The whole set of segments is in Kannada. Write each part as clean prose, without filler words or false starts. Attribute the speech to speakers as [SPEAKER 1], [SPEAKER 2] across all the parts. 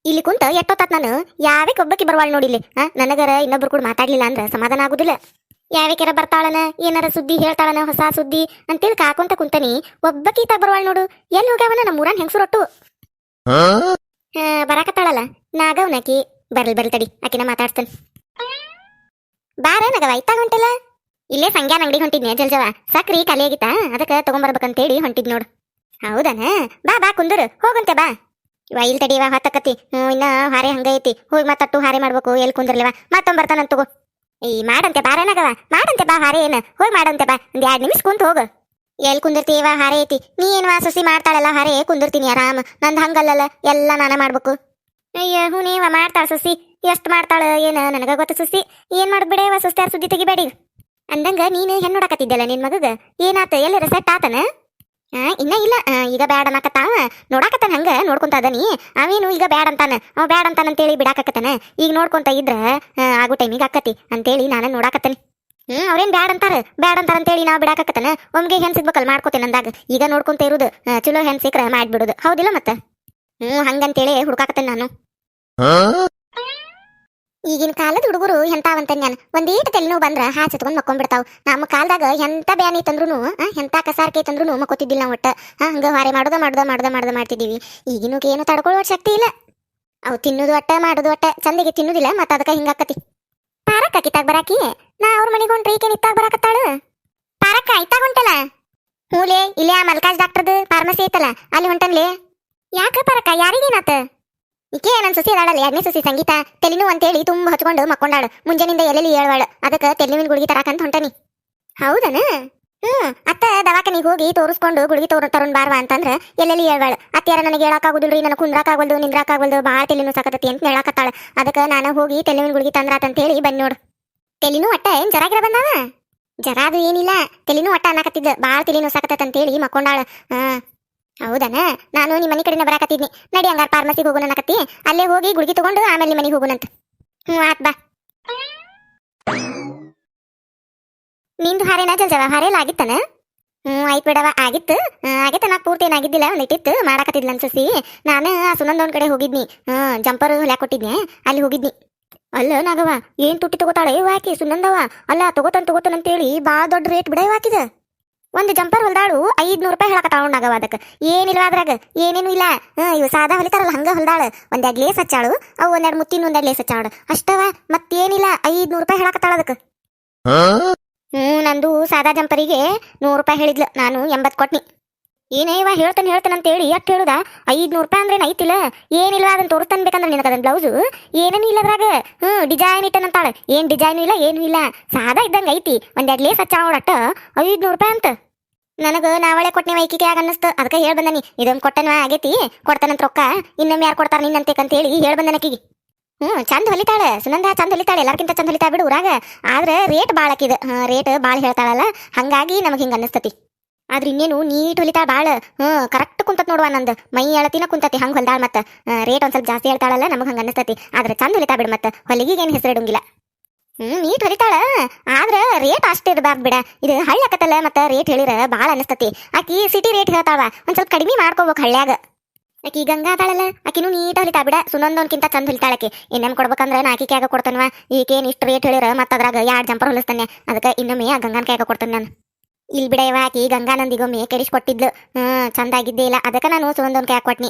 [SPEAKER 1] ಇಲ್ಲಿ ಕುಂತ ಎಷ್ಟೊತ್ತಾತ್ ನಾನು ಯಾವಕ್ಕೆ ಒಬ್ಬಕ್ಕೆ ಬರ್ವಾಳ್ ನೋಡಿಲ್ಲಿ ನನಗರ ಇನ್ನೊಬ್ರು ಕೂಡ ಮಾತಾಡ್ಲಿಲ್ಲ ಅಂದ್ರ ಸಮಾಧಾನ ಆಗುದಿಲ್ಲ. ಯಾವಕ್ಯಾರ ಬರ್ತಾಳನ ಏನಾರ ಸುದ್ದಿ ಹೇಳ್ತಾಳನ ಹೊಸ ಸುದ್ದಿ ಅಂತೇಳಿ ಕಾಕೊಂತ ಕುಂತನಿ. ಒಬ್ಬಕಿ ತಾ ಬರ್ವಾಳ್ ನೋಡು. ಎಲ್ಲಿ ಹೋಗ್ಯಾವನ ನಮ್ಮ ಊರನ್ ಹೆಂಗಸರೊಟ್ಟು ಬರಾಕತ್ತಾಳಲ್ಲ ನಾಗವನಕಿ. ಬರ್ಲಿ ತಡಿ ಆಕಿನ ಮಾತಾಡ್ತಾನೆ. ಬಾರ ನಗವ ಇತ್ತಾಗ ಹೊಂಟಿಲ್ಲ. ಇಲ್ಲೇ ಸಂಗ್ಯಾನ ಅಂಗಡಿ ಹೊಂಟಿದ್ನೆ ಜಲ್ಜವ. ಸಕ್ರಿ ಖಾಲಿ ಆಗಿತ್ತಾ ಅದಕ್ಕೆ ತಗೊಂಬರ್ಬೇಕಂತೇಳಿ ಹೊಂಟಿದ್ ನೋಡು. ಹೌದನ ಬಾ ಬಾ ಕುಂದೂರು ಹೋಗಂತೆ ಬಾ. ಇಲ್ ತಡಿವಾ ಹೊತ್ತಕತಿ. ಇನ್ನ ಹಾರೆ ಹಂಗ ಐತಿ. ಹೋಗಿ ಮತ್ತಟ್ಟು ಹಾರೆ ಮಾಡ್ಬೇಕು. ಎಲ್ಲಿ ಕುಂದಿರ್ಲಿವ ಮತ್ತೊಂದ್ ಬರ್ತಾನಂತ ತಗೋ. ಈ ಮಾಡಂತೆ ಬಾರನಗವ ಮಾಡಂತೆ ಬಾ. ಹಾರೆ ಏನ ಹೋಗಿ ಮಾಡಂತೆ ಬಾ. ಒಂದ್ 2 ನಿಮಿಷ ಕುಂತ ಹೋಗ. ಎಲ್ಲಿ ಕುಂದಿರ್ತೀವ ಹಾರೆ ಐತಿ. ನೀ ಏನ್ವಾ ಸೊಸಿ ಮಾಡ್ತಾಳಲ್ಲ ಹಾರೆ ಕುಂದಿರ್ತೀನಿ ಆರಾಮ್. ನಂದ್ ಹಂಗಲ್ಲಲ್ಲ ಎಲ್ಲ ನಾನ ಮಾಡ್ಬೇಕು. ಅಯ್ಯ ಹೂ ನೀವ ಮಾಡ್ತಾಳ ಸೊಸಿ. ಎಷ್ಟ್ ಮಾಡ್ತಾಳ ಏನ ನನಗ ಗೊತ್ತ ಸೊಸಿ. ಏನ್ ಮಾಡ್ಬಿಡೇವ ಸೊಸ್ತ್ಯಾರ ಸುದ್ದಿ ತೆಗಿಬೇಡಿ. ಅಂದಂಗ ನೀನು ಹೆಣ್ಣು ನೋಡಕತ್ತಿದ್ದಲ್ಲ ನಿನ್ ಮಗಗ ಏನಾತ ಎಲ್ಲರ ಸೆಟ್ ಆತನ? ಇನ್ನ ಇಲ್ಲ. ಈಗ ಬ್ಯಾಡ ಅನ್ನಕತ್ತಾವ. ನೋಡಾಕತ್ತಾನ ಹಂಗ ನೋಡ್ಕೊಂತ ಅದನಿ. ಅವೇನು ಈಗ ಬ್ಯಾಡ ಅಂತಾನ. ಅವ್ ಬ್ಯಾಡ ಅಂತಾನಂತೇಳಿ ಬಿಡಾಕತ್ತಾನ. ಈಗ ನೋಡ್ಕೊಂತ ಇದ್ರ ಆಗೋ ಟೈಮಿಗೆ ಆಕತಿ ಅಂತೇಳಿ ನಾನು ನೋಡಾಕತ್ತಾನೆ. ಅವ್ರೇನ್ ಬ್ಯಾಡ ಅಂತಾರಂತೇಳಿ ನಾವು ಬಿಡಾಕತ್ತಾನ. ಒಮ್ಗೆ ಹೆಣ್ ಸಿಗ್ಬೇಕಲ್ ಮಾಡ್ಕೋತೇನೆ ಅಂದಾಗ. ಈಗ ನೋಡ್ಕೊಂತ ಇರುದು ಚಲೋ ಹೆಣ್ ಸಿಕ್ರ ಮಾಡ್ಬಿಡುದು. ಹೌದಿಲ್ಲ ಮತ್ತ? ಹಂಗಂತೇಳಿ ಹುಡುಕಾಕತ್ತೇನೆ ನಾನು. ಈಗಿನ ಕಾಲದ ಹುಡುಗರು ಎಂತಾವಂತ ನಾನು ಒಂದೀಟ ತೆಲಿನೋವು ಬಂದ್ರ ಹಾಚತ್ಕೊಂಡ್ ಮಕ್ಕೊಂಡ್ಬಿಡ್ತಾವ್. ನಮ್ಮ ಕಾಲದಾಗ ಎಂತ ಬ್ಯಾನಿ ತಂದ್ರುನು ಎಂತ ಕಸಾರ್ಕೆ ತಂದ್ರುನು ಮಕ್ಕೋತಿದ್ದಿಲ್ಲ ನಾವು ಒಟ್ಟ. ಹಂಗ ಹಾರೆ ಮಾಡ್ತಿದೀವಿ. ಈಗಿನ ಏನು ತಡ್ಕೊಳ್ಳೋ ಶಕ್ತಿ ಇಲ್ಲ. ಅವು ತಿನ್ನುದು ಒಟ್ಟ ಮಾಡುದು ಒಟ್ಟ ಚಂದಿಗೆ ತಿನ್ನುದಿಲ್ಲ. ಮತ್ತ ಅದಕ್ಕ ಹಿಂಗಾಕತಿ. ಪಾರಕ್ಕ ಕಿತ್ತಾಗ ಬರಾಕಿ. ನಾ ಅವ್ರ ಮನೆಗೆ ಹೊಂಟ್ರಿ ಈಕೆ ನಿತ್ತಾಗ ಬರಾಕತ್ತಾಳ. ಪಾರಕ್ಕ ಇತ್ತಾಗ ಹೊಂಟಲ್ಲ. ಹೂಲೆ ಇಲ್ಲೇ ಆ ಮಲ್ಕಾಜ್ ಡಾಕ್ಟರ್ದು ಫಾರ್ಮಸಿ ಐತಲ್ಲ ಅಲ್ಲಿ ಹೊಂಟನ್ಲೆ. ಯಾಕ ಪಾರಕ್ಕ ಯಾರಿಗೇನಾತ? ಈಕೆ ನನ್ ಸೊಸಿ ಅದಾಳಲ್ಲ 2ನೇ ಸೊಸಿ ಸಂಗೀತ. ತೆಲಿನು ಅಂತೇಳಿ ತುಂಬ ಹಚ್ಕೊಂಡು ಮಕ್ಕೊಂಡಾಳು. ಮುಂಜಾನಿಂದ ಎಲ್ಲೆಲ್ಲಿ ಹೇಳ್ವಾಳ. ಅದಕ್ಕೆ ತೆಲಿವಿನ ಗುಳಿಗೆ ತರಾಕಂತ ಹೊಂಟನಿ. ಹೌದನ? ಅತ್ತ ದವಾಖಾನಿಗೆ ಹೋಗಿ ತೋರಿಸ್ಕೊಂಡು ಗುಳಿಗೆ ತರುಣ್ ಬಾರ್ವಾ ಅಂತಂದ್ರ ಎಲ್ಲೆಲ್ಲಿ ಹೇಳ್ವಾಳ. ಅತ್ಯಾರ ನನಗೆ ಹೇಳಕ್ಕಾಗುದಿಲ್ರಿ, ನನಗೆ ಕುಂದ್ರಾಕಾಗಲ್ದು ನಿಂದ್ರಾಕಾಗಲ್ದು ಭಾಳ ತೆಲಿನು ಸಾಕತತಿ ಅಂತ ಹೇಳಕತ್ತಾಳ. ಅದಕ್ಕೆ ನಾನು ಹೋಗಿ ತೆಲಿವಿನ ಗುಳಿಗೆ ತಂದ್ರಾತಂತ ಹೇಳಿ ಬಂದ್ ನೋಡು. ತೆಲಿನು ಒಟ್ಟ ಏನ್ ಜರಾಗಿರ ಬಂದಾವ? ಜರ ಅದು ಏನಿಲ್ಲ. ತೆಲಿನು ಒಟ್ಟ ಅನ್ನಕತ್ತಿದ್ದ ಭಾಳ ತೆಲಿನು ಸಾಕತತ್ ಅಂತೇಳಿ ಮಕ್ಕೊಂಡಾಳ. ಹೌದನ? ನಾನು ನಿಮ್ಮ ಮನೆ ಕಡೆನ ಬರಾಕತ್ತಿದ್ನಿ. ನಡಿ ಹಂಗಾರ ಫಾರ್ಮಸಿಗೆ ಹೋಗೋಣ ಅನ್ನಕತ್ತಿ. ಅಲ್ಲೇ ಹೋಗಿ ಗುಳಿಗೆ ತಗೊಂಡು ಆಮೇಲೆ ನಿಮ್ಮ ಮನೆಗೆ ಹೋಗೋಣಂತ. ಆತ್ ಬಾ. ನಿಂದು ಹಾರೇನ ಜಲ್ಜವ? ಹಾರೇಲ್ಲ ಆಗಿತ್ತನ? ಆಯ್ತು ಬಿಡವ ಆಗಿತ್ತು. ಆಗೈತೆ ನಾ ಪೂರ್ತಿ ಏನಾಗಿದ್ದಿಲ್ಲ. ಒಂದಿಟ್ಟಿತ್ತು ಮಾಡಾಕತ್ತಿದ್ಲ ಅನ್ಸಸಿ. ನಾನು ಆ ಸುನಂದವನ್ ಕಡೆ ಹೋಗಿದ್ನಿ. ಜಂಪರ್ ಹೊಲ್ಯಾಕ ಕೊಟ್ಟಿದ್ನಿ ಅಲ್ಲಿ ಹೋಗಿದ್ನಿ. ಅಲ್ಲ ನಾಗವ ಏನ್ ತುಟ್ಟಿ ತಗೋತಾಳೆ ವಾಕಿ ಸುನಂದವ. ಅಲ್ಲ ತಗೋತಾನಂತೇಳಿ ಭಾಳ ದೊಡ್ಡ ರೇಟ್ ಬಿಡ ವಾಕಿದ. ಒಂದು ಜಂಪರ್ ಹೊಲ್ದಾಳು 500 ರೂಪಾಯಿ ಹೇಳಕತ್ತಾಳ ನಾಗವ. ಅದಕ್ಕೆ ಏನಿಲ್ವ ಅದ್ರಾಗ ಏನೇನು ಇಲ್ಲ. ಇವು ಸಾದಾ ಹೊಲಿತಾರಲ್ಲ ಹಂಗ ಹೊಲ್ದಾಳ. 1-2 ಲೇಸ್ ಹಚ್ಚಾಳು. ಅವು 1-2 ಮುತ್ತಿನ 1-2 ಲೇಸ್ ಹಚ್ಚಾಳು ಅಷ್ಟವ. ಮತ್ತೇನಿಲ್ಲ 500 ರೂಪಾಯಿ ಹೇಳಕತ್ತಾಳ ಅದಕ್ಕೆ. ನಂದು ಸಾದಾ ಜಂಪರಿಗೆ 100 ರೂಪಾಯಿ ಹೇಳಿದ್ಲು. ನಾನು 80 ಕೊಟ್ನಿ. ಏನೇವ ಹೇಳ್ತಾನಂತೇಳಿ ಯಾಕೆ ಹೇಳುದ? 500 ರೂಪಾಯಿ ಅಂದ್ರೆ ಐತಿಲ್ಲ. ಏನಿಲ್ವ ಅದನ್ನ ತೋರಿಸ್ತಾನ ಬೇಕಂದ್ರೆ ನಿನಗೆ ಅದನ್ನ ಬ್ಲೌಸು ಏನೇನು ಇಲ್ಲ ಅದ್ರಾಗ. ಡಿಸೈನ್ ಇಟ್ಟನಂತಾಳೆ. ಏನ್ ಡಿಸೈನು ಇಲ್ಲ ಏನು ಇಲ್ಲ. ಸಾದಾ ಇದ್ದಂಗೆ ಐತಿ. 1-2 ಲೇಸ್ ಹಚ್ಚಾವಡಟ್ಟ 500 ರೂಪಾಯಿ ಅಂತ. ನನಗೆ ನಾವಳೆ ಕೊಟ್ಟನೆ ವೈಕಿಗೆ ಆಗ ಅನ್ನಿಸ್ತು. ಅದಕ್ಕೆ ಹೇಳಿ ಬಂದನಿ ಇದೊಂದು ಕೊಟ್ಟನವ ಆಗೈತಿ ಕೊಡ್ತಾನಂತ ರೊಕ್ಕ. ಇನ್ನೊಮ್ಮೆ ಯಾರು ಕೊಡ್ತಾರ ನಿನ್ನಂತೇಳಿ ಹೇಳಿ ಬಂದನಕಿಗೆ. ಚಂದ ಹೊಲಿತಾಳೆ ಸುನಂದ. ಚಂದ ಹೊಲಿತಾಳೆ. ಎಲ್ಲರ್ಕಿಂತ ಚಂದ ಹೊಲಿತಾ ಬಿಡು ಊರಾಗ. ಆದ್ರೆ ರೇಟ್ ಭಾಳ ಹಾಕಿದ. ರೇಟ್ ಭಾಳ ಹೇಳ್ತಾಳಲ್ಲ ಹಂಗಾಗಿ ನಮಗೆ ಹಿಂಗೆ ಅನ್ನಿಸ್ತತಿ. ಆದ್ರೆ ಇನ್ನೇನು ನೀಟ್ ಹೊಲಿತಾ ಭಾಳ. ಕರೆಕ್ಟ್ ಕುಂತತ್ ನೋಡುವ. ನಂದು ಮೈ ಎಳತಿನ ಕುಂತತಿ ಹಂಗೆ ಹೊಲ್ದಾಳ. ಮತ್ತೆ ರೇಟ್ ಒಂದ್ ಸ್ವಲ್ಪ ಜಾಸ್ತಿ ಹೇಳ್ತಾಳಲ್ಲ ನಮಗೆ ಹಂಗೆ ಅನ್ನಿಸ್ತತಿ. ಆದ್ರೆ ಚಂದ ಹೊಲಿತಾ ಬಿಡು. ಮತ್ತೆ ಹೊಲಿಗೇನು ಹೆಸರು ಇಡಂಗಿಲ್ಲ. ನೀಟ್ ಹೊಲಿತಾಳ. ಆದ್ರೆ ರೇಟ್ ಅಷ್ಟೇ ಇರಬಾರ್ದು ಬಿಡ. ಇದು ಹಳ್ಳಿ ಆಕತ್ತಲ್ಲ. ಮತ್ತೆ ರೇಟ್ ಹೇಳಿರ ಭಾಳ ಅನ್ನಿಸ್ತತಿ. ಆಕಿ ಸಿಟಿ ರೇಟ್ ಹೇಳ್ತಾವ. ಒಂದ್ ಸ್ವಲ್ಪ ಕಡಿಮೆ ಮಾಡ್ಕೋಬೇಕು ಹಳ್ಳ್ಯಾಗ. ಆಕಿ ಗಂಗಾ ಅದಾಳಲ್ಲ ಆಕಿನೂ ನೀಟ್ ಹೊಲಿತಾ ಬಿಡ. ಸುನಂದೋನ್ಕಿಂತ ಚಂದ ಹೊಲಿತಾಳಕಿ. ಇನ್ನೇನು ಕೊಡ್ಬೇಕಂದ್ರೆ ನಾಕಿ ಕ್ಯಾಗ ಕೊಡ್ತಾನವ. ಈಗೇನು ಇಷ್ಟು ರೇಟ್ ಹೇಳಿರ ಮತ್ತೆ ಅದ್ರಾಗ 2 ಜಂಪರ್ ಹೊಲಿಸ್ತಾನೆ. ಅದಕ್ಕೆ ಇನ್ನೊಮ್ಮೆ ಆ ಗಂಗಾನ ಕ್ಯಾಗ ಕೊಡ್ತಾನೆ ನಾನು. ಇಲ್ಲಿ ಬಿಡ ಇವ ಆಕಿ ಗಂಗಾನಂದಿಗೊಮ್ಮೆ ಕೆಡಿಸ್ಕೊಟ್ಟಿದ್ಲು. ಚಂದಾಗಿದ್ದೇ ಇಲ್ಲ. ಅದಕ್ಕೆ ನಾನು ಸುನಂದೋನ್ ಕ್ಯಾಗ ಕೊಟ್ನಿ.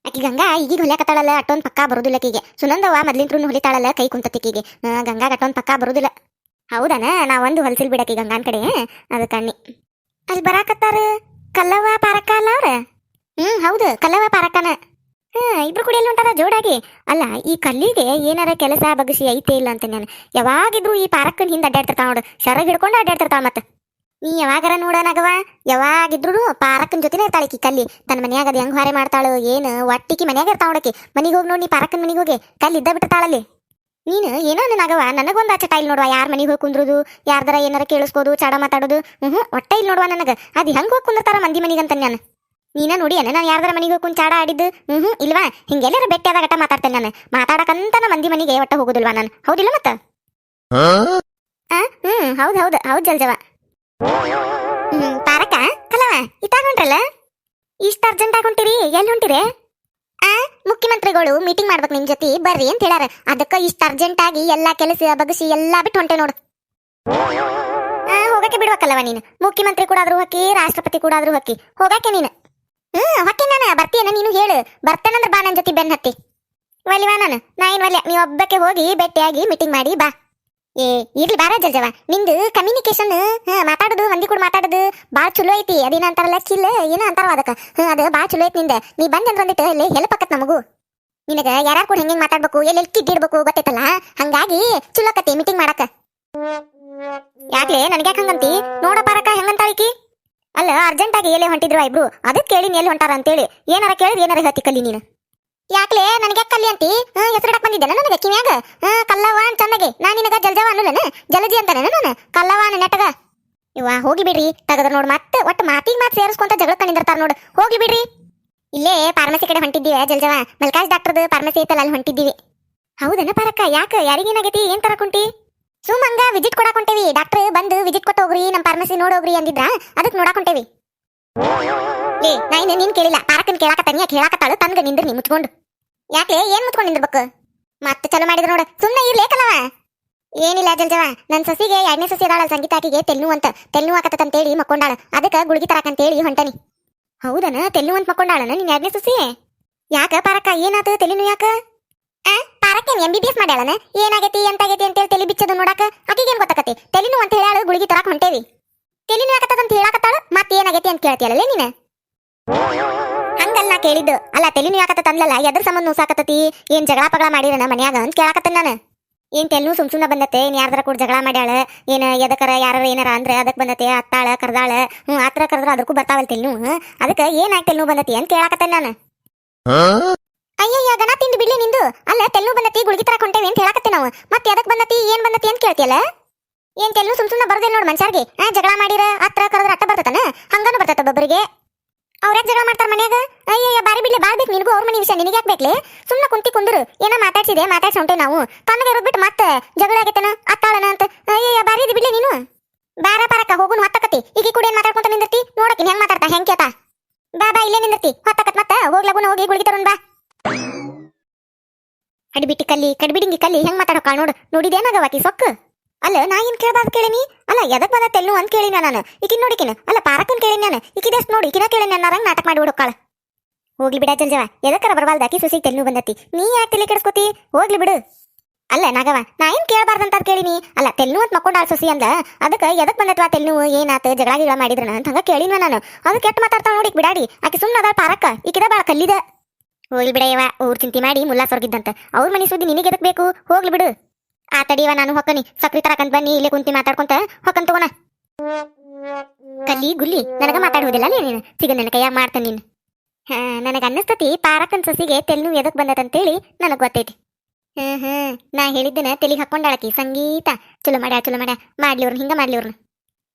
[SPEAKER 1] ಆಕಿ ಗಂಗಾ ಈಗೀಗ ಹೊಲಿಯಾಕತ್ತಾಳಲ್ಲ ಅಷ್ಟೊಂದು ಪಕ್ಕಾ ಬರೋದಿಲ್ಲ ಆಕಿಗೆ. ಸುನಂದವ ಮೊದ್ಲಿಂತ್ರೂ ಹೊಲಿತಾಳಲ್ಲ ಕೈ ಕುಂತತಿಕಿಗೆ. ಗಂಗಾಗ ಅಷ್ಟೊಂದು ಪಕ್ಕಾ ಬರೋದಿಲ್ಲ. ಹೌದನ? ನಾ ಒಂದು ಹೊಲ್ಸಿಲ್ ಬಿಡಕಿ ಗಂಗಾನ ಕಡೆ. ಅದಕ್ಕೆ ಅನ್ನಿ. ಅಲ್ಲಿ ಬರಾಕತ್ತಾರ ಕಲ್ಲವ್ವ ಪಾರಕ್ಕ ಅಲ್ಲ ಅವ್ರ? ಹೌದು ಕಲ್ಲವ್ವ ಪಾರಕ್ಕನ. ಇಬ್ರು ಕುಡಿಯಲ್ಲಿ ಹೊಂಟಾರ ಜೋಡಾಗಿ. ಅಲ್ಲ ಈ ಕಲ್ಲಿಗೆ ಏನಾರ ಕೆಲಸ ಬಗ್ಸಿ ಐತೆ ಇಲ್ಲ ಅಂತ ನಾನು ಯಾವಾಗಿದ್ರು ಈ ಪಾರಕ್ಕನ ಹಿಂದೆ ಅಡ್ಡಾಡ್ತಿರ್ತಾವ ನೋಡು. ಶರಗ್ ಹಿಡ್ಕೊಂಡು ಅಡ್ಡಾಡ್ತಿರ್ತಾವ. ಮತ್ತೆ ನೀ ಯಾವಾಗಾರ ನೋಡೋಣಗವ ಯಾವಾಗಿದ್ರು ಪಾರಕ್ಕನ ಜೊತೆನೇ ಇರ್ತಾಳೆ ಈ ಕಲ್ಲಿ. ತನ್ನ ಮನ್ಯಾಗ ಅದು ಹೆಂಗ್ ಹಾರೆ ಮಾಡ್ತಾಳು ಏನು ಒಟ್ಟಿಗೆ ಮನ್ಯಾಗ ಇರ್ತಾವ ನೋಡಕಿ. ಮನೆಗೆ ಹೋಗಿ ನೋಡಿ ನೀ ಪಾರಕ್ಕನ ಮನೆಗೆ ಹೋಗಿ ಕಲ್ಲಿ ಇದ್ದ ಬಿಟ್ಟಿರ್ತಾಳಲ್ಲಿ. ನೀನು ಏನೋ ನನಗವ ನನಗೊಂದು ಆಚಟ ಇಲ್ಲಿ ನೋಡುವ. ಯಾರ ಮನೆಗೆ ಹೋಗಿ ಕುಂದ್ರುದು ಯಾರ್ದಾರ ಏನಾರ ಕೇಳಿಸ್ಬೋದು ಚಾಡ ಮಾತಾಡೋದು ಒಟ್ಟ ಇಲ್ಲಿ ನೋಡುವ ನನಗೆ. ಅದು ಹೆಂಗೆ ಹೋಗಿ ಕುಂದಿರ್ತಾರ ಮಂದಿ ಮನೆಗಂತ ನಾನು. ನೀನ ನೋಡಿ ನಾನು ಯಾರ್ದಾರ ಮನೆಗೆ ಹೋಗಿ ಕುಂದು ಚಾಡ ಆಡಿದ್ದು ಇಲ್ವಾ? ಹಿಂಗೆಲ್ಲರ ಬೆಟ್ಟಿಯಾದ ಗಟ್ಟ ಮಾತಾಡ್ತೇನೆ ನಾನು. ಮಾತಾಡಕಂತ ನಾ ಮಂದಿ ಮನೆಗೆ ಒಟ್ಟ ಹೋಗುದಿಲ್ವಾ ನಾನು? ಹೌದಿಲ್ಲ ಮತ್ತ? ಹೌದು ಜಲ್ಜವ. ಪಾರಕ್ಕ ಕಲವ ಇತ್ತಾಗ ಹೊಂಟ್ರಲ್ಲ. ಇಷ್ಟ ಅರ್ಜೆಂಟ್ ಆಗಿ ಹೊಂಟಿರಿ? ಎಲ್ಲಿ ಹೊಂಟಿರಿ? ಆ ಮುಖ್ಯಮಂತ್ರಿಗಳು ಮೀಟಿಂಗ್ ಮಾಡ್ಬೇಕು ನಿಮ್ ಜೊತೆ ಬರ್ರಿ ಅಂತ ಹೇಳಾರ. ಅದಕ್ಕ ಇಷ್ಟ ಅರ್ಜೆಂಟ್ ಆಗಿ ಎಲ್ಲಾ ಕೆಲಸ ಬಗಸಿ ಎಲ್ಲಾ ಬಿಟ್ಟು ಹೊಂಟೆ ನೋಡು. ಹೋಗಕ್ಕೆ ಬಿಡ್ಬೇಕಲ್ಲವ ನೀನು. ಮುಖ್ಯಮಂತ್ರಿ ಕೂಡ ಆದ್ರೂ ಹೊಕ್ಕಿ, ರಾಷ್ಟ್ರಪತಿ ಕೂಡ ಆದ್ರೂ ಹೊಕ್ಕಿ, ಹೋಗಕ್ಕೆ ನೀನು. ಹೊಕ್ಕಿ ನಾನು ಬರ್ತೀಯನ ನೀನು ಹೇಳು. ಬರ್ತೇನಂದ್ರ ಬಾ ನನ್ ಜೊತೆ ಬೆನ್ ಹತ್ತಿ. ಒಲಿವಾ ನಾ ಏನ್ ಒಲ್ಯ. ನೀವ್ ಒಬ್ಬಕ್ಕೆ ಹೋಗಿ ಭೇಟಿಯಾಗಿ ಮೀಟಿಂಗ್ ಮಾಡಿ ಬಾ. ಏ ಇರ್ಲಿ ಬಾರ ಜಲ್ಜವ. ನಿಂದು ಕಮ್ಯುನಿಕೇಶನ್ ಮಾತಾಡುದು ಮಂದಿ ಕೂಡ ಮಾತಾಡುದು ಬಾಳ್ ಚಲೋ ಐತಿ. ಅದೇನ ಅಂತಾರಲ್ಲ ಕಿಲ್ ಏನ ಅಂತಾರವ ಅದಕ್ಕ. ಅದು ಬಾಳ್ ಚಲೋ ಐತಿ ನಿಂದ. ನೀ ಬಂದ್ ಅಂದಿಟ್ಟು ಅಲ್ಲಿ ಹೆಲ್ಪ್ ಆಕತ್ ನಮಗೂ. ನಿನಗ ಯಾರು ಕೂಡ ಹೆಂಗ್ ಮಾತಾಡ್ಬೇಕು, ಎಲ್ಲೆಲ್ಲಿ ಕಿಡ್ಡಿಡ್ಬೇಕು ಗೊತ್ತೈತಲ್ಲ. ಹಂಗಾಗಿ ಚಲೋ ಆಕತಿ ಮೀಟಿಂಗ್ ಮಾಡಕ. ಯಾಕ್ಲೆ ನನ್ಗ್ಯಾಕ ಹಂಗಂತಿ? ನೋಡ ಪಾರಕ ಹೆಂಗಂತಾಳಿಕಿ. ಅಲ್ಲ ಅರ್ಜೆಂಟ್ ಆಗಿ ಎಲ್ಲಿ ಹೊಂಟಿದ್ರು ಇಬ್ರು, ಅದಕ್ಕೆ ಕೇಳಿ ಎಲ್ಲಿ ಹೊಂಟಾರ ಅಂತೇಳಿ. ಏನಾರ ಕೇಳಿದ್ರೆ ಏನಾರ ಹೇಳ್ತಿ ಕಲ್ಲಿ ನೀನು. ಯಾಕ್ಲೆ ನನಗೆ ಕಲ್ಲಿ ಅಂತಿ? ಹೆಸರಿಡಕ್ ಬಂದಿದ್ದೇನೆ ನನಗೆ ಕಿವ್ಯಾಗ. ಕಲ್ಲವ್ವ ಅಂತ ಚಂದಗೆ. ನಾ ನಿನಗ ಜಲ್ಜವ ಅನ್ನುಲೇನ? ಜಲಜಿ ಅಂತಾನೆ ನಾನು ಕಲ್ಲವ್ವ ನೆಟ್ಟಗ. ಇವ ಹೋಗಿ ಬಿಡ್ರಿ. ತಗದ್ರ ನೋಡ್ ಮತ್ತೆ ಒಟ್ಟು ಮಾತಿಗೆ ಮಾತು ಸೇರಿಸ್ಕೊಂತ ಜಗಳಕ್ಕ ನಿಂದಿರ್ತಾರ ನೋಡು. ಹೋಗಿ ಬಿಡ್ರಿ. ಇಲ್ಲೇ ಫಾರ್ಮಸಿ ಕಡೆ ಹೊಂಟಿದ್ದೀವಿ ಜಲ್ಜವ. ಮಲ್ಕಾಜ್ ಡಾಕ್ಟರ್ದು ಫಾರ್ಮಸಿ ಐತಲ್ಲ ಅಲ್ಲಿ ಹೊಂಟಿದ್ದೀವಿ. ಹೌದನ ಪಾರಕ್ಕ? ಯಾಕ ಯಾರಿಗೇನಾಗೈತಿ? ಏನ್ ತರಕೊಂಟಿ? ಸುಮ್ಮಂಗ ವಿಸಿಟ್ ಕೊಡಾಕ್ ಹೊಂಟೇವಿ. ಡಾಕ್ಟರ್ ಬಂದು ವಿಸಿಟ್ ಕೊಟ್ಟು ಹೋಗ್ರಿ, ನಮ್ಮ ಫಾರ್ಮಸಿ ನೋಡೋಗ್ರಿ ಅಂದಿದ್ರ ಅದಕ್ಕೆ ನೋಡಾಕ್ ಹೊಂಟೇವಿ. ಏ ನಾ ಇನ್ನು ನೀನ್ ಕೇಳಿಲ್ಲ. ಪಾರಕನ್ ಕೇಳಾಕತ್ತಾನಿ. ಯಾಕೆ ಹೇಳಾಕತ್ತಾಳು ತನ್ಗ ನಿಂದ್ರಿ ನೀ ಮುಚ್ಕೊಂಡು. ಯಾಕೆ ಏನ್ ಮುಚ್ಕೊಂಡು ನಿಂದಿರ್ಬೇಕು? ಮತ್ತೆ ಚಲೋ ಮಾಡಿದ್ರ ನೋಡ. ಸುಮ್ಮನೆ ಇರ್ಲೇಕಲ್ಲವ. ಏನಿಲ್ಲ ಜಲ್ಜವ, ನನ್ ಸಸಿಗೆ 2ನೇ ಸಸಿ ಅದಾಳ ಸಂಗೀತ. ಆಕಿಗೆ ತೆಲ್ನು ಆಕತ್ತಂತೇಳಿ ಮಕ್ಕೊಂಡಾಳ. ಅದಕ್ಕೆ ಗುಳಿಗೆ ತರಾಕಂತೇಳಿ ಹೊಂಟನಿ. ಹೌದನ? ತೆಲ್ನು ಅಂತ ಮಕ್ಕೊಂಡಾಳನ ನಿನ್ 2ನೇ ಸಸಿ? ಯಾಕ ಪಾರಕ್ಕ ಏನಾತ? ತೆಲಿನು ಯಾಕ? ಪಾರಕ್ಕೇನ್ MBBS ಮಾಡ್ಯಾಳನ? ಏನಾಗೈತಿ ಎಂತಾಗೈತಿ ಅಂತೇಳಿ ತಲೆ ಬಿಚ್ಚದು ನೋಡಾಕ ಆಕಿಗೇನ್ ಗೊತ್ತಾಕತಿ? ತೆಲಿನು ಅಂತ ಹೇಳಾಳು, ಗುಳಿಗೆ ತರಾಕ್ ಹೊಂಟೇವಿ. ತೆಲಿನು ಯಾಕತ್ತಂತ ಹೇಳಾಕತ್ತಾಳು, ಮತ್ತೆ ಏನಾಗೈತಿ ಅಂತ ಕೇಳ್ತಿಯಲ್ಲ ನೀನ? ಹಂಗಲ್ಲ ನಾ ಕೇಳಿದ್ದು. ಅಲ್ಲ ತೆಲಿನು ಯಾಕತ್ತ ತಂದ್ಲಲ್ಲ, ಎದ್ರ ಸಂಬಂಧ ನುಸಾಕತ್ತತಿ? ಏನ್ ಜಗಳ ಪಗಳ ಮಾಡಿರನ ಮನ್ಯಾಗ ಅಂತ ಕೇಳಾಕತ್ತ ನಾನು. ಏನ್ ತೆಲ್ನು ಸುಮ್ನ ಬಂದತ್ತೆ? ಏನ್ ಯಾರ್ದಾರ ಕೂಡ ಜಗಳ ಮಾಡ್ಯಾಳ? ಏನ ಎದಕರ ಯಾರ ಏನಾರ ಅಂದ್ರೆ ಅದಕ್ ಬಂದತೆ? ಅತ್ತಾಳ ಕರ್ದಾಳ. ಆತರ ಕರ್ದ್ರ ಅದಕ್ಕೂ ಬರ್ತಾವಲ್ ತೆಲ್ನು. ಅದಕ್ಕೆ ಏನಾಗ ತೆಲ್ನು ಬಂದತಿ ಅಂತ ಕೇಳಾಕತ್ತ ನಾನು. ಅಯ್ಯಯ್ಯ ಗನ ತಿಂದು ಬಿಡ್ಲಿ ನಿಂದು. ಅಲ್ಲ ತೆಲ್ನು ಬಂದತಿ, ಗುಳಿಗೆ ತರಕ್ ಹೊಂಟೇವಿ ಅಂತ ಹೇಳಾಕತ್ತೆ ನಾವು. ಮತ್ತೆ ಎದಕ್ ಬಂದತಿ ಏನ್ ಬಂದತಿ ಅಂತ ಕೇಳ್ತಿಯಲ್ಲ? ಏನ್ ತೆಲ್ನು ಸುಮ್ನ ಬರ್ದೇ ನೋಡ್ ಮನ್ಸಾರ್ಗೆ. ಜಗಳ ಮಾಡಿರ ಅತ್ರ ಕರೆದ್ರ ಅಟ್ಟ ಬರ್ತತನ? ಹಂಗಾನು ಬರ್ತತ ಒಬ್ಬೊಬ್ಬರಿಗೆ. ಅವ್ರ್ಯಾಕ್ ಜಗಳ ಮಾಡ್ತಾರ ಮನ್ಯಾಗ? ಅಯ್ಯಯ್ಯ ಬಾರಿ ಬಿಡ್ಲಿ. ಬಾಳ್ಬೇಕು ನಿನಗೂ ಅವ್ರ ಮನೆ ವಿಷಯ ನಿನಗೆ ಯಾಕೆ ಬೇಕ್ಲೆ? ಸುಮ್ನ ಕುಂದ್ರು. ಏನೋ ಮಾತಾಡ್ಸಿದೆ ಹೊಂಟೆ ನಾವು. ತನ್ನಗೆ ಇರೋದ್ ಬಿಟ್ಟು ಮತ್ತೆ ಜಗಳ ಆಗೈತನ ಅತ್ತಾಳನ ಅಂತ. ಅಯ್ಯಯ್ಯ ಬಾರಿ ಇದು ಬಿಡ್ಲಿ ನೀನು. ಬಾರ ಪಾರಕ್ಕ ಹೋಗುನು ಹೊತ್ತಕತಿ. ಈಗ ಕೂಡ ಏನ್ ಮಾತಾಡ್ಕೊಂತ ನಿಂದಿರ್ತಿ? ನೋಡಕಿನ್ ಹೆಂಗ್ ಮಾತಾಡ್ತಾ ಹೆಂಗ್ ಕೇಳ್ತಾ. ಬಾ ಇಲ್ಲೇ ನಿಂದಿರ್ತಿ ಹೊತ್ತಕತ್ ಮತ್ತ ಹೋಗ್ಲಗುನ ಹೋಗಿ ಗುಳಿಗೆ ತರೋನ್ ಬಾ. ಅಡಿಬಿಟ್ಟಿ ಕಡ್ಬಿಡಿಂಗಿ ಕಲ್ಲಿ ಹೆಂಗ್ ಮಾತಾಡೋಕಾಳ ನೋಡು. ನೋಡಿದೇನಾಗವಾಕಿ ಸೊಕ್ಕ. ಅಲ್ಲ ನಾ ಏನ್ ಕೇಳಬಾರ್ದು ಕೇಳಿನಿ? ಅಲ್ಲ ಎದಕ್ ಬಂದ ತೆಲ್ನು ಅಂತ ಕೇಳಿನ ನಾನು. ಈಕಿನ್ ನೋಡಿಕಿನ ಅಲ್ಲ ಪಾರಕನ್ ಕೇಳಿನ ನಾನು. ಈಕಿದೆಷ್ಟು ನೋಡಿ ಈಕಿನ ಕೇಳಿನ ಅನ್ನೋರಂಗ್ ನಾಟಕ ಮಾಡಿ ಬಿಡೋಕಾಳ. ಹೋಗ್ಲಿ ಬಿಡ ಜಲ್ಜವ, ಎದಕ್ಕರ ಬರಬಾರ್ದು. ಆಕಿ ಸುಸಿ ತೆಲ್ನು ಬಂದತಿ. ನೀ ಯಾಕೆ ತಲೆ ಕೆಡಿಸ್ಕೋತಿ? ಹೋಗ್ಲಿ ಬಿಡು. ಅಲ್ಲ ನಾಗವ, ನಾ ಏನ್ ಕೇಳಬಾರ್ದಂತ ಕೇಳಿನಿ. ಅಲ್ಲ ತೆಲ್ನು ಅಂತ ಮಕ್ಕೊಂಡಾಳ ಸುಸಿ ಅಂದ. ಅದಕ್ಕೆ ಎದಕ್ ಬಂದತ್ವಾ ತೆಲ್ನು? ಏನಾತ ಜಗಳ ಗಿಳ ಮಾಡಿದ್ರನ ಅಂತ ಹಂಗ ಕೇಳಿನ ನಾನು. ಅದಕ್ಕೆ ಕೆಟ್ಟ ಮಾತಾಡ್ತಾಳ ನೋಡಿ ಬಿಡಾಡಿ. ಆಕಿ ಸುಮ್ಮನೆ ಅದಾಳ ಪಾರಕ್ಕ. ಈಕಿದ ಬಾಳ ಕಲ್ಲಿದ. ಹೋಗ್ಲಿ ಬಿಡಯ್ಯವ, ಊರ್ ಚಿಂತಿ ಮಾಡಿ ಮುಲ್ಲಾ ಸ್ವರ್ಗಿದ್ದಂತ. ಅವ್ರ ಮನೆ ಸುದ್ದಿ ನಿನಗೆ ಎದಕ್ ಬೇಕು? ಹೋಗ್ಲಿ ಬಿಡು. ಆ ತಡಿಯವ, ನಾನು ಹೊಕ್ಕನಿ. ಸಕ್ರಿ ತರಕಂತ ಬನ್ನಿ, ಇಲ್ಲೇ ಕುಂತಿ ಮಾತಾಡ್ಕೊಂತ ಹೊಕ್ಕನ್ ತಗೋಣ. ಕಲ್ಲಿ ಗುಲ್ಲಿ ನನಗ ಮಾತಾಡುವುದಿಲ್ಲ ಅಲ್ಲೇ ನೀನು. ಸಿಗ ನನ್ನ ಕೈಯಾಗ ಮಾಡ್ತಾನೆ ನೀನು. ನನಗ ಅನ್ನಿಸ್ತತಿ ಪಾರಕನ್ ಸೊಸಿಗೆ ತೆಲ್ನು ಎದಕ್ ಬಂದತಂತೇಳಿ ನನಗ್ ಗೊತ್ತೈತಿ. ನಾ ಹೇಳಿದ್ದನ ತೆಲಿಗೆ ಹಾಕೊಂಡಾಳಕಿ ಸಂಗೀತ. ಚಲೋ ಮಾಡ್ಯಾ ಮಾಡ್ಲಿ ಅವ್ರನ್ನ, ಹಿಂಗ ಮಾಡ್ಲಿ ಅವ್ರನ್ನ.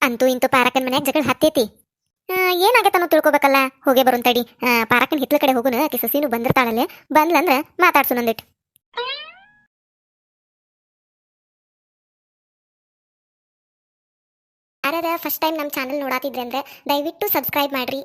[SPEAKER 1] ಅಂತೂ ಇಂತೂ ಪಾರಕನ್ ಮನ್ಯಾಗ ಜಗಳ ಹತ್ತೈತಿ. ಏನಾಗತ್ತನ್ನೋ ತಿಳ್ಕೊಬೇಕಲ್ಲ. ಹೋಗೇ ಬರೋಂತಡಿ. ಪಾರಕನ್ ಹಿತ್ಲ ಕಡೆ ಹೋಗುನ. ಆಕಿ ಸಸಿನು ಬಂದಿರ್ತಾಳಲ್ಲೇ. ಬಂದ್ಲಂದ್ರ ಮಾತಾಡ್ಸು ನಂದಿಟ್ಟು. ಯಾರ್ಯಾರ ಫಸ್ಟ್ ಟೈಮ್ ನಮ್ಮ ಚಾನಲ್ ನೋಡಾತಿದ್ರೆ ಅಂದ್ರೆ ದಯವಿಟ್ಟು ಸಬ್ಸ್ಕ್ರೈಬ್ ಮಾಡ್ರಿ.